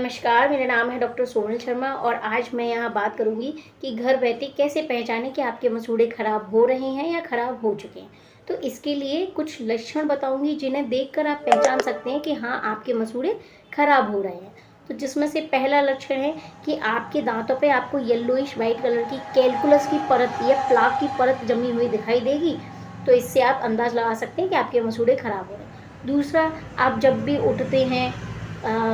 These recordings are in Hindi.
नमस्कार, मेरा नाम है डॉक्टर सोनल शर्मा और आज मैं यहाँ बात करूँगी कि घर बैठे कैसे पहचानें कि आपके मसूड़े ख़राब हो रहे हैं या ख़राब हो चुके हैं। तो इसके लिए कुछ लक्षण बताऊँगी जिन्हें देखकर आप पहचान सकते हैं कि हाँ, आपके मसूड़े ख़राब हो रहे हैं। तो जिसमें से पहला लक्षण है कि आपके दाँतों पे आपको येलोइश वाइट कलर की कैलकुलस की परत या प्लाक की परत जमी हुई दिखाई देगी। तो इससे आप अंदाज़ लगा सकते हैं कि आपके मसूड़े ख़राब हो रहे हैं। दूसरा, आप जब भी उठते हैं,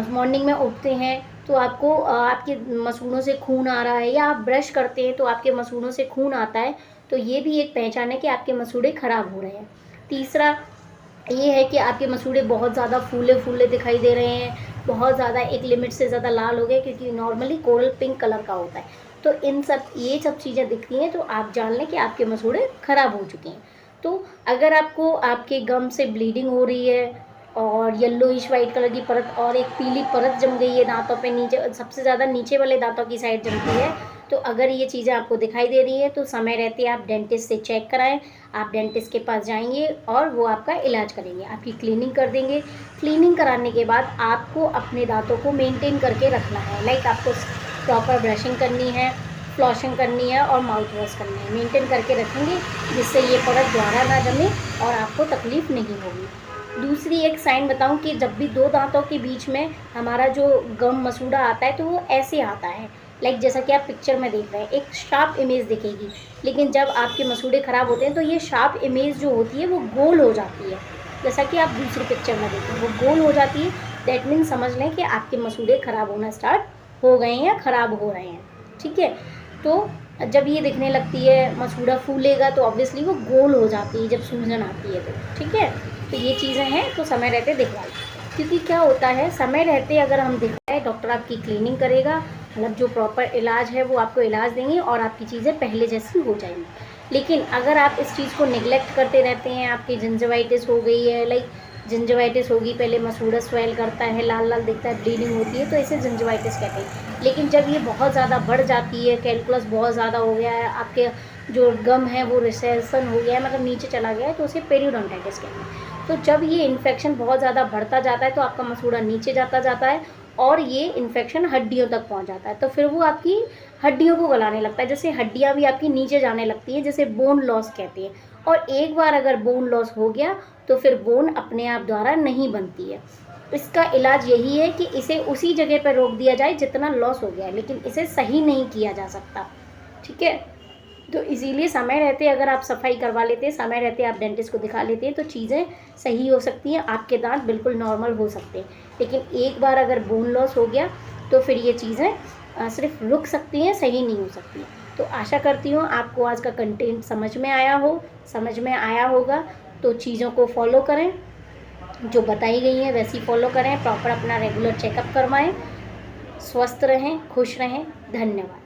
मॉर्निंग में उठते हैं तो आपको आपके मसूड़ों से खून आ रहा है या आप ब्रश करते हैं तो आपके मसूड़ों से खून आता है, तो ये भी एक पहचान है कि आपके मसूड़े ख़राब हो रहे हैं। तीसरा ये है कि आपके मसूड़े बहुत ज़्यादा फूले-फूले दिखाई दे रहे हैं, बहुत ज़्यादा एक लिमिट से ज़्यादा लाल हो गए क्योंकि नॉर्मली कोरल पिंक कलर का होता है। तो ये सब चीज़ें दिखती हैं तो आप जान लें कि आपके मसूड़े ख़राब हो चुके हैं। तो अगर आपको आपके गम से ब्लीडिंग हो रही है और येलोइश वाइट कलर की परत और एक पीली परत जम गई है दाँतों पे, नीचे सबसे ज़्यादा नीचे वाले दाँतों की साइड जमती है, तो अगर ये चीज़ें आपको दिखाई दे रही है तो समय रहते आप डेंटिस्ट से चेक कराएं। आप डेंटिस्ट के पास जाएंगे और वो आपका इलाज करेंगे, आपकी क्लीनिंग कर देंगे। क्लीनिंग कराने के बाद आपको अपने दाँतों को मेंटेन करके रखना है। लाइक आपको प्रॉपर ब्रशिंग करनी है, फ्लॉसिंग करनी है और माउथ वॉश करनी है। मेंटेन करके रखेंगे जिससे ये परत दोबारा ना जमे और आपको तकलीफ़ नहीं होगी। दूसरी एक साइन बताऊं कि जब भी दो दांतों के बीच में हमारा जो गम मसूड़ा आता है तो वो ऐसे आता है, लाइक जैसा कि आप पिक्चर में देख रहे हैं, एक शार्प इमेज दिखेगी। लेकिन जब आपके मसूड़े ख़राब होते हैं तो ये शार्प इमेज जो होती है वो गोल हो जाती है, जैसा कि आप दूसरी पिक्चर में देखें वो गोल हो जाती है। दैट मीन्स समझ लें कि आपके मसूड़े ख़राब होना स्टार्ट हो गए हैं या ख़राब हो रहे हैं। ठीक है, तो जब ये दिखने लगती है, मसूड़ा फूलेगा तो ऑब्वियसली वो गोल हो जाती है जब सूजन आती है तो। ठीक है, तो ये चीज़ें हैं तो समय रहते दिखवाइए, क्योंकि क्या होता है समय रहते अगर हम दिखवाएं, डॉक्टर आपकी क्लीनिंग करेगा, मतलब जो प्रॉपर इलाज है वो आपको इलाज देंगे और आपकी चीज़ें पहले जैसी हो जाएंगी। लेकिन अगर आप इस चीज़ को निगलेक्ट करते रहते हैं, आपकी जिंजवाइटिस हो गई है, लाइक जिंजवाइटिस होगी, पहले मसूड़ा स्वेल करता है, लाल लाल दिखता है, ब्लीडिंग होती है, तो इसे जिंजवाइटिस कहते हैं। लेकिन जब ये बहुत ज़्यादा बढ़ जाती है, कैलकुलस बहुत ज़्यादा हो गया है, आपके जो गम है वो रिसेशन हो गया है, मतलब नीचे चला गया है, तो उसे पेरियोडोंटाइटिस कहते हैं। तो जब ये इन्फेक्शन बहुत ज़्यादा बढ़ता जाता है तो आपका मसूड़ा नीचे जाता है और ये इन्फेक्शन हड्डियों तक पहुंच जाता है, तो फिर वो आपकी हड्डियों को गलाने लगता है, जैसे हड्डियां भी आपकी नीचे जाने लगती हैं, जैसे बोन लॉस कहते हैं। और एक बार अगर बोन लॉस हो गया तो फिर बोन अपने आप द्वारा नहीं बनती है। इसका इलाज यही है कि इसे उसी जगह पर रोक दिया जाए जितना लॉस हो गया है, लेकिन इसे सही नहीं किया जा सकता। ठीक है, तो इसीलिए समय रहते अगर आप सफाई करवा लेते हैं, समय रहते आप डेंटिस्ट को दिखा लेते हैं, तो चीज़ें सही हो सकती हैं, आपके दांत बिल्कुल नॉर्मल हो सकते हैं। लेकिन एक बार अगर बोन लॉस हो गया तो फिर ये चीज़ें सिर्फ रुक सकती हैं, सही नहीं हो सकती हैं। तो आशा करती हूँ आपको आज का कंटेंट समझ में आया होगा। तो चीज़ों को फॉलो करें, जो बताई गई हैं वैसी फॉलो करें, प्रॉपर अपना रेगुलर चेकअप करवाएं, स्वस्थ रहें, खुश रहें। धन्यवाद।